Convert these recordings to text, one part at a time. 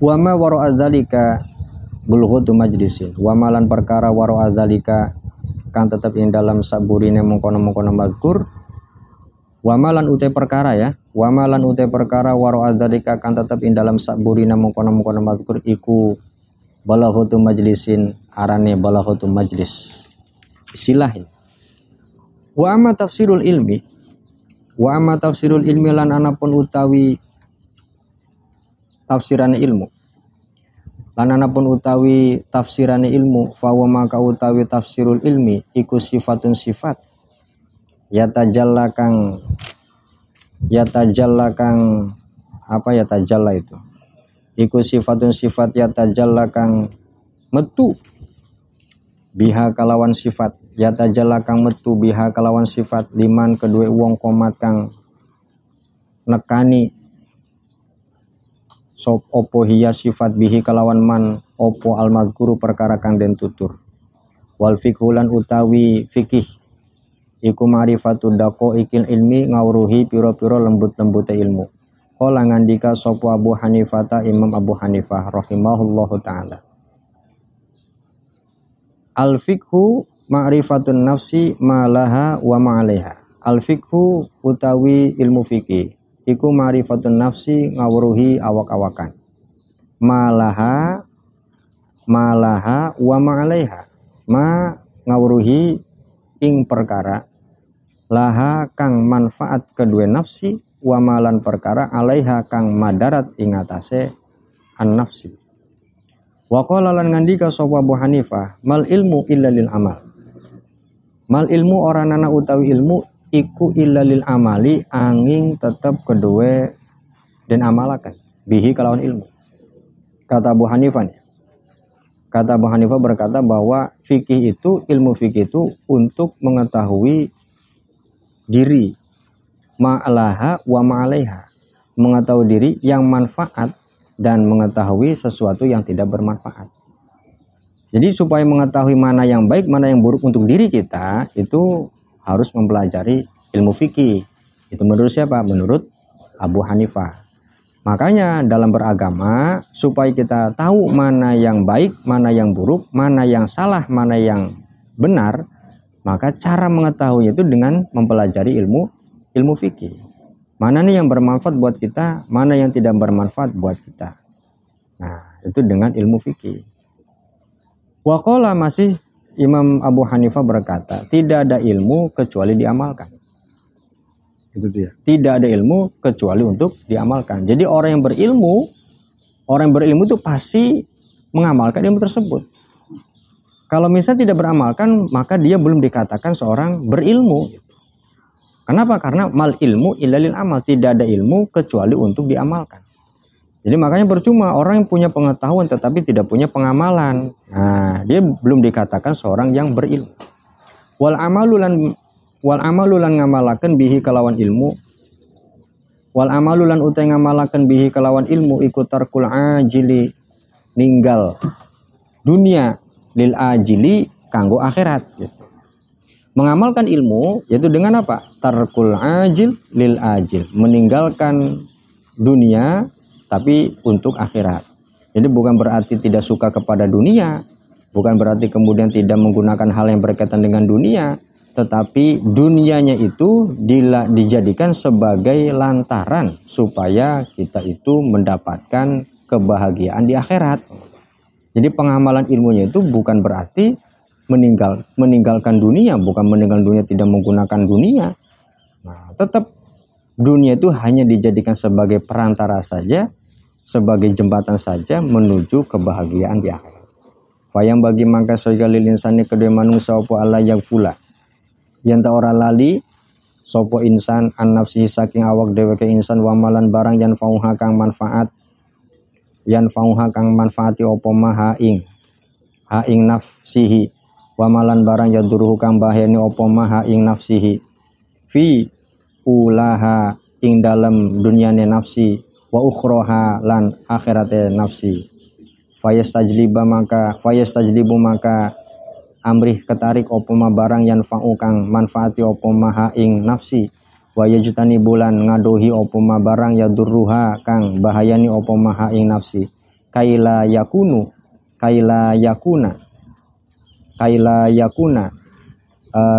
Wa ma wara'a dzalika bulghatu majlisin. Wa malan perkara wara'a dzalika kang tetep ing dalam saburine mengkono-mengkono mazkur. Wa malan utai perkara ya. Wa malan utai perkara wara'a dzalika kang tetep ing dalam saburine mengkono-mengkono mazkur iku balaghatu majlisin, arane balaghatu majlis. Istilah. Wa amma tafsirul ilmi, wa amma tafsirul ilmi lan anapun utawi tafsirane ilmu, lan anapun utawi tafsirane ilmu, fa wa maka utawi tafsirul ilmi iku sifatun sifat yatajalla kang apa yatajalla itu iku sifatun sifat yatajalla kang metu biha kalawan sifat yatajalla kang metu biha kalawan sifat liman kedue wong komat kang nekani sop opo hiya sifat bihi kalawan man opo almadhkuru perkara kang den tutur. Wal fikhulan utawi fikih iku ma'rifatu daqaiqil ilmi ngawruhi pira-pira lembut-lembute ilmu. Qala ngandika sapa Abu Hanifah, Imam Abu Hanifah rahimahullahu taala. Al fikhu ma'rifatun nafsi ma laha wa ma 'alaiha. Al fikhu utawi ilmu fikih iku ma'rifatun nafsi ngawruhi awak-awakan. Ma laha wa ma 'alaiha. Ma ngawruhi ing perkara laha kang manfaat kedua nafsi wa malan perkara 'alaiha kang madarat ing atase an nafsi. Wa qala lan ngandika sapa Abu Hanifah, mal ilmu illa lil amal. Mal ilmu ora nana utawi ilmu iku illa lil amali angin tetep kedua dan amalakan bihi kelawan ilmu. Kata Abu Hanifah nih. Kata Abu Hanifah berkata bahwa fikih itu, ilmu fikih itu untuk mengetahui diri ma'alaha wa ma'alaiha, mengetahui diri yang manfaat dan mengetahui sesuatu yang tidak bermanfaat. Jadi supaya mengetahui mana yang baik, mana yang buruk untuk diri kita, itu harus mempelajari ilmu fikih. Itu menurut siapa? Menurut Abu Hanifah. Makanya dalam beragama, supaya kita tahu mana yang baik, mana yang buruk, mana yang salah, mana yang benar, maka cara mengetahui itu dengan mempelajari ilmu fikih. Mana nih yang bermanfaat buat kita, mana yang tidak bermanfaat buat kita. Nah, itu dengan ilmu fikih. Wa qala masih Imam Abu Hanifah berkata, tidak ada ilmu kecuali diamalkan. Itu dia. Tidak ada ilmu kecuali untuk diamalkan. Jadi orang yang berilmu itu pasti mengamalkan ilmu tersebut. Kalau misalnya tidak beramalkan, maka dia belum dikatakan seorang berilmu. Kenapa? Karena mal ilmu illa lil amal, tidak ada ilmu kecuali untuk diamalkan. Jadi makanya percuma orang yang punya pengetahuan tetapi tidak punya pengamalan. Nah, dia belum dikatakan seorang yang berilmu. Wal amalu lan ngamalaken bihi kalawan ilmu. Wal amalu lan utai ngamalaken bihi kalawan ilmu iku tarkul ajili, ninggal dunia lil ajili kanggo akhirat gitu. Mengamalkan ilmu yaitu dengan apa? Tarkul ajil lil ajil, meninggalkan dunia tapi untuk akhirat. Jadi bukan berarti tidak suka kepada dunia, bukan berarti kemudian tidak menggunakan hal yang berkaitan dengan dunia, tetapi dunianya itu dijadikan sebagai lantaran supaya kita itu mendapatkan kebahagiaan di akhirat. Jadi pengamalan ilmunya itu bukan berarti meninggalkan dunia, bukan meninggalkan dunia tidak menggunakan dunia. Nah, tetap dunia itu hanya dijadikan sebagai perantara saja, sebagai jembatan saja menuju kebahagiaan di akhirat. Fayang bagi mangka soga lilin sani kedua manungsa opo ala yang fula. Yang tak ora lali sopo insan an nafsi saking awak dheweke insan wamalan barang yang fauha kang manfaat. Yan fauha kang manfaati opo maha ing nafsihi. Wamalan barang yaduruhu kang bahayani opo maha ing nafsihi fi ulaha ing dalam dunyane nafsi wa ukhroha lan akhirate nafsi fayastajlibu maka amrih ketarik opo ma barang yang fa'u kang manfaati opo maha ing nafsi wa yajtani bulan ngadohi opo ma barang yadurruha kang bahayani opo maha ing nafsi kaila yakuna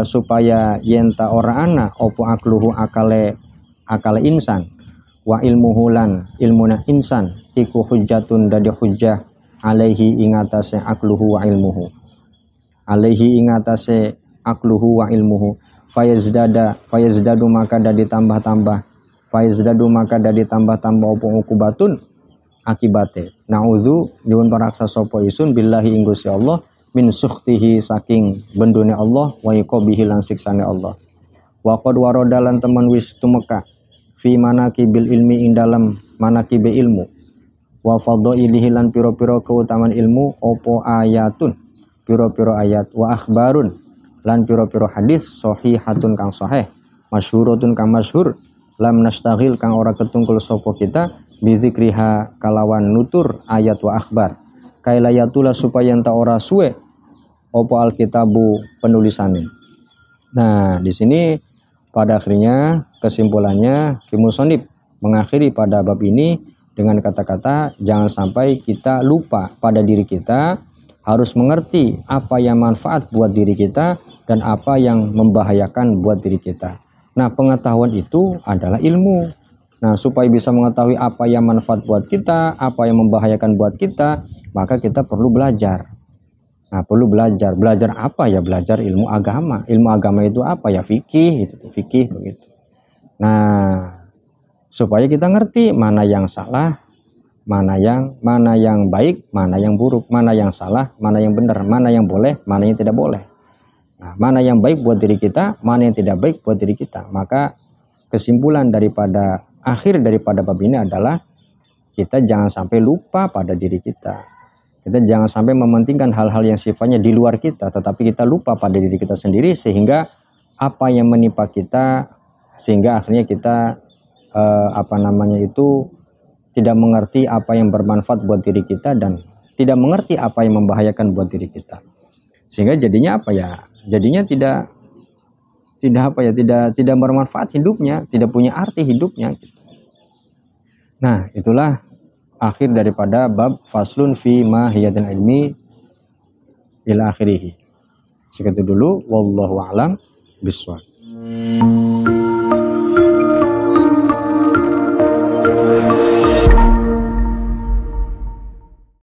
supaya yenta ora ana opo akluhu akale insan wa ilmuhu lan ilmuna insan iku hujjatun dadi hujjah alaihi ingatase akluhu wa ilmuhu fayazdadu maka dadi tambah-tambah opo ukubatun akibate naudzu nyuwun paraksa sapa isun billahi ing Gusti Allah min sukhtihi saking bendune Allah wa iqabihi lan siksane Allah wa qad warada lan temen wis tumeka fi manaqibil ilmi ing dalam manaqibe ilmu wa fadhailihi lan pira-pira keutamaan ilmu opo ayatun pira-pira ayat wa akhbarun lan pira-pira hadis sahihatun kang sahih masyhuratun kang masyhur lam nastaghil kang ora ketungkul sapa kita bizikriha kalawan nutur ayat wa akhbar kailayatula supaya enta ora suwe opo alkitabu penulisannya. Nah, di sini pada akhirnya kesimpulannya Ki Musonib mengakhiri pada bab ini dengan kata-kata jangan sampai kita lupa pada diri kita, harus mengerti apa yang manfaat buat diri kita dan apa yang membahayakan buat diri kita. Nah, pengetahuan itu adalah ilmu. Nah, supaya bisa mengetahui apa yang manfaat buat kita, apa yang membahayakan buat kita, maka kita perlu belajar. Nah, perlu belajar. Belajar apa ya? Belajar ilmu agama. Ilmu agama itu apa ya? Fikih, itu fikih begitu. Nah, supaya kita ngerti mana yang salah, mana yang baik, mana yang buruk, mana yang salah, mana yang benar, mana yang boleh, mana yang tidak boleh. Nah, mana yang baik buat diri kita, mana yang tidak baik buat diri kita. Maka kesimpulan daripada akhir daripada bab ini adalah kita jangan sampai lupa pada diri kita. Kita jangan sampai mementingkan hal-hal yang sifatnya di luar kita, tetapi kita lupa pada diri kita sendiri sehingga apa yang menimpa kita, sehingga akhirnya kita tidak mengerti apa yang bermanfaat buat diri kita dan tidak mengerti apa yang membahayakan buat diri kita. Sehingga jadinya Jadinya tidak bermanfaat hidupnya, tidak punya arti hidupnya. Nah, itulah akhir daripada bab faslun fi mahiyatil ilmi ila akhirih. Segitu dulu, wallahu a'lam bishawab.